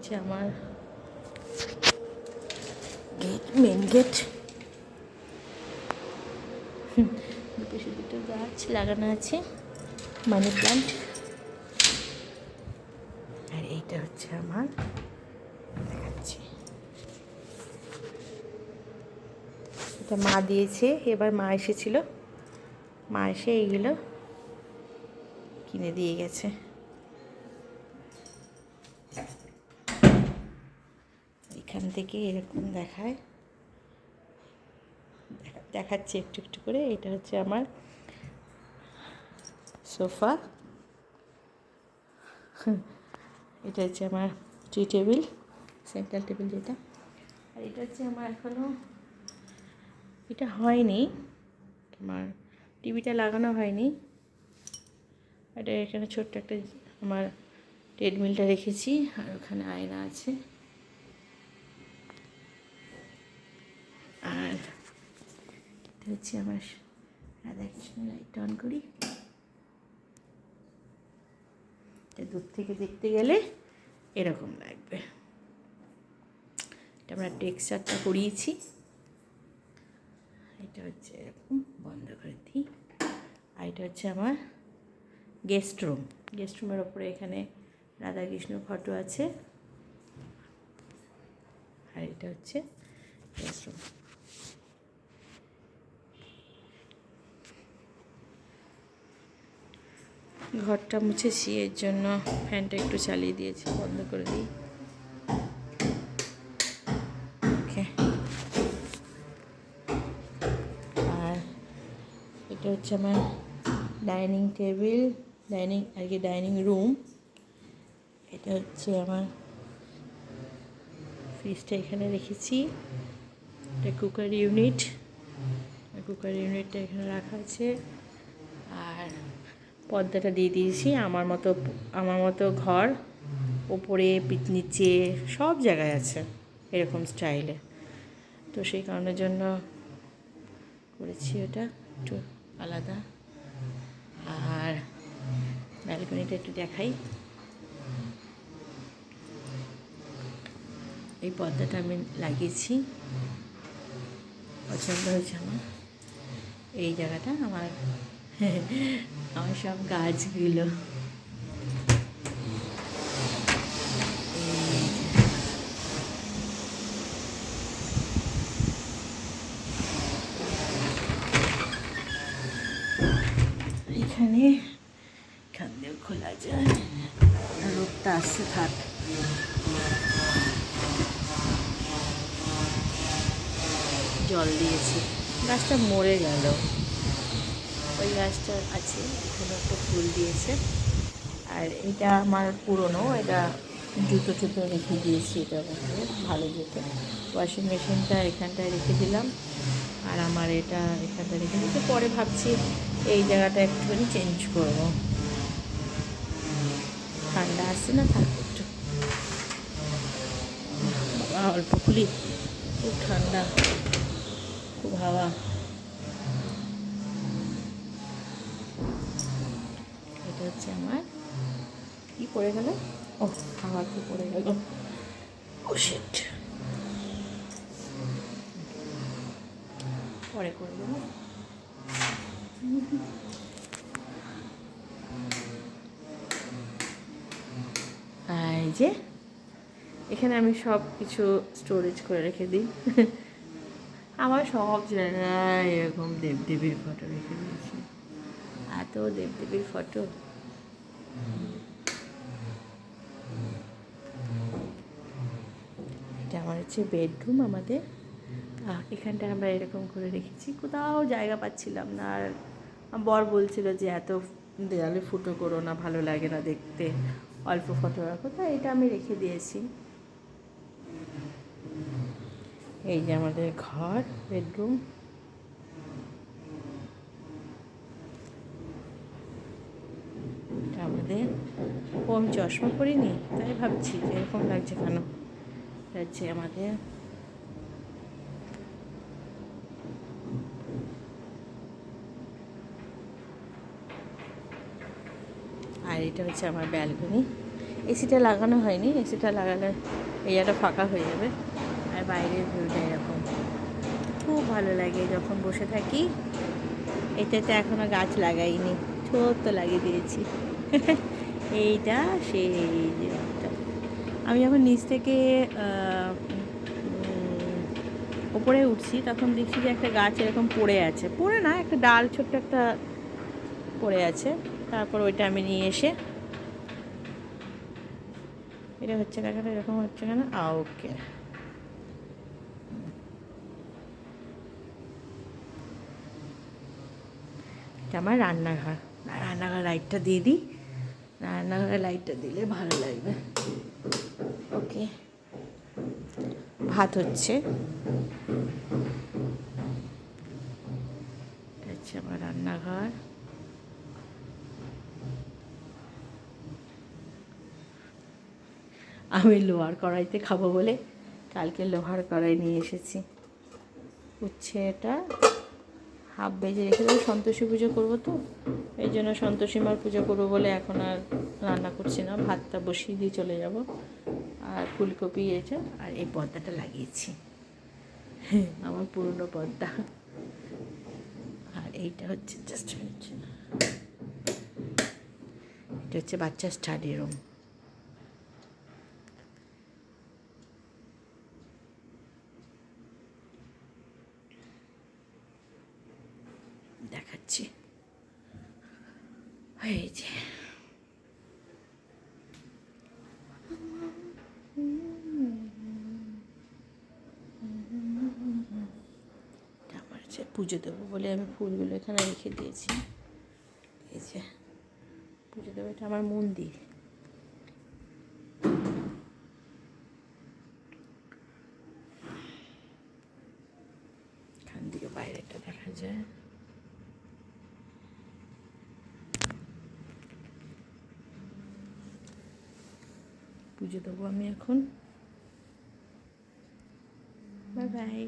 হচ্ছে আমার gate, main gate. দুপাশে দুটো গাছ লাগানো আছে, মানি প্লান্ট। আর এইটা হচ্ছে আমার, দেখাচ্ছি, এটা মা দিয়েছে। এবার মা এসেছিল, মা এসে এইগুলো কিনে দিয়ে গেছে। এখান থেকে এরকম দেখায়, দেখাচ্ছে একটু একটু করে। এটা হচ্ছে আমার সোফা, এটা হচ্ছে আমার টি টেবিল, সেন্ট্রাল টেবিল যেটা। আর এটা হচ্ছে আমার এখনও এটা হয়নি, আমার টিভিটা লাগানো হয়নি। এটা এখানে ছোট্ট একটা আমার ট্রেডমিলটা রেখেছি, আর ওখানে আয়না আছে। আর এটা হচ্ছে আমার রাধাকৃষ্ণ, লাইট অন করি। দূর থেকে দেখতে গেলে এরকম লাগবে। এটা আমরা টেক্সচারটা করিয়েছি। এটা হচ্ছে এরকম, বন্ধ করে দিই। আর এটা হচ্ছে আমার গেস্ট রুম। গেস্ট রুমের ওপরে এখানে রাধাকৃষ্ণ ফটো আছে। আর এটা হচ্ছে গেস্ট রুম। ঘরটা মুছেছি, এর জন্য ফ্যানটা একটু চালিয়ে দিয়েছি, বন্ধ করে দিই। ওকে। আর এটা হচ্ছে আমার ডাইনিং টেবিল, ডাইনিং রুম। এটা হচ্ছে আমার ফ্রিজটা এখানে রেখেছি। এটা কুকার ইউনিটটা এখানে রাখা আছে। আর পর্দাটা দিয়ে দিয়েছি আমার মতো ঘর, ওপরে নিচে সব জায়গায় আছে এরকম স্টাইলে। তো সেই কারণের জন্য করেছি ওটা একটু আলাদা। আর ব্যালকনিটা একটু দেখাই। এই পর্দাটা আমি লাগিয়েছি, পছন্দ হয়েছে আমার। এই জায়গাটা আমার সব গাছগুলো, এখানে এখান দিয়েও খোলা যায়, রোদটা আসছে থাক। জল দিয়েছি, গাছটা মরে গেল। ওই গাছটা আছে, এখানে একটা ফুল দিয়েছে। আর এটা আমার পুরনো, এটা জুতো টুতো রেখে দিয়েছি, এটা ভালো জুতো। ওয়াশিং মেশিনটা এখানটায় রেখে দিলাম। আর আমার এটা এখানটায় রেখে দিতে, পরে ভাবছি এই জায়গাটা একটুখানি চেঞ্জ করব। ঠান্ডা আসছে না, থাক একটু। বাবা অল্প খুলি, খুব ঠান্ডা, খুব হাওয়া। এটা হচ্ছে আমার, কি পড়ে গেল, ও হাওয়া কি পড়ে গেল, ও শিট, পরে করে দেবো। এই যে এখানে আমি সব কিছু স্টোরেজ করে রেখে দিই। আমার সব জায়গায় এরকম দেবদেবীর ফটো রেখে দিয়েছি, এত দেবদেবীর ফটো। এটা আমার হচ্ছে বেডরুম আমাদের। এখানটা আমরা এরকম করে রেখেছি, কোথাও জায়গা পাচ্ছিলাম না। আর বর বলছিল যে এত দেয়ালে ফুটো করো না, ভালো লাগে না দেখতে, অল্প ফটো রাখো। তাই এটা আমি রেখে দিয়েছি। এই যে আমাদের ঘর, বেডরুম। এটা আমাদের, ও আমি চশমা পরিনি, তাই ভাবছি যে এরকম লাগছে কেন। এটা হচ্ছে আমাদের আর এটা হচ্ছে আমার ব্যালকনি। এসিটা লাগানো হয়নি, এসিটা লাগালে এরিয়াটা ফাঁকা হয়ে যাবে। আর বাইরের ভিউটা এরকম খুব ভালো লাগে যখন বসে থাকি। এটাতে এখনও গাছ লাগাইনি, ছোট্ট লাগিয়ে দিয়েছি। এইটা সেই যেটা আমি যখন নিচ থেকে ওপরে উঠছি তখন দেখছি যে একটা গাছ এরকম পড়ে আছে, পড়ে না, একটা ডাল ছোট্ট একটা পড়ে আছে। তারপর ওইটা আমি নিয়ে এসে, এটা হচ্ছে না কেন, এরকম হচ্ছে কেন, ওকে, এটা আমার রান্নাঘর। রান্নাঘর লাইটটা দিয়ে দিই, রান্নাঘরের লাইটটা দিলে ভালো লাগবে। ওকে, ভাত হচ্ছে, হচ্ছে আমার রান্নাঘর। আমি লোহার কড়াইতে খাবো বলে কালকে লোহার কড়াই নিয়ে এসেছি। উচ্ছে এটা হাফ ভেজে রেখে দেবো, সন্তোষী পুজো করবো তো, এই জন্য সন্তোষী মার পুজো করবো বলে এখন আর রান্না করছি না, ভাতটা বসিয়ে দিয়ে চলে যাব। আর ফুলকপি এটা, আর এই পর্দাটা লাগিয়েছি, আমার পুরনো পর্দা। আর এইটা হচ্ছে জাস্ট এটা হচ্ছে বাচ্চার স্টাডি রুম। দেখাচ্ছি, এই যে আমার হচ্ছে পুজো দেবো বলে আমি ফুলগুলো এখানে রেখে দিয়েছি। এই যে পুজো দেবো, এটা আমার মন্দির। এখান থেকে বাইরেটা দেখা যায়। পুজো দেবো আমি এখন। Bye bye.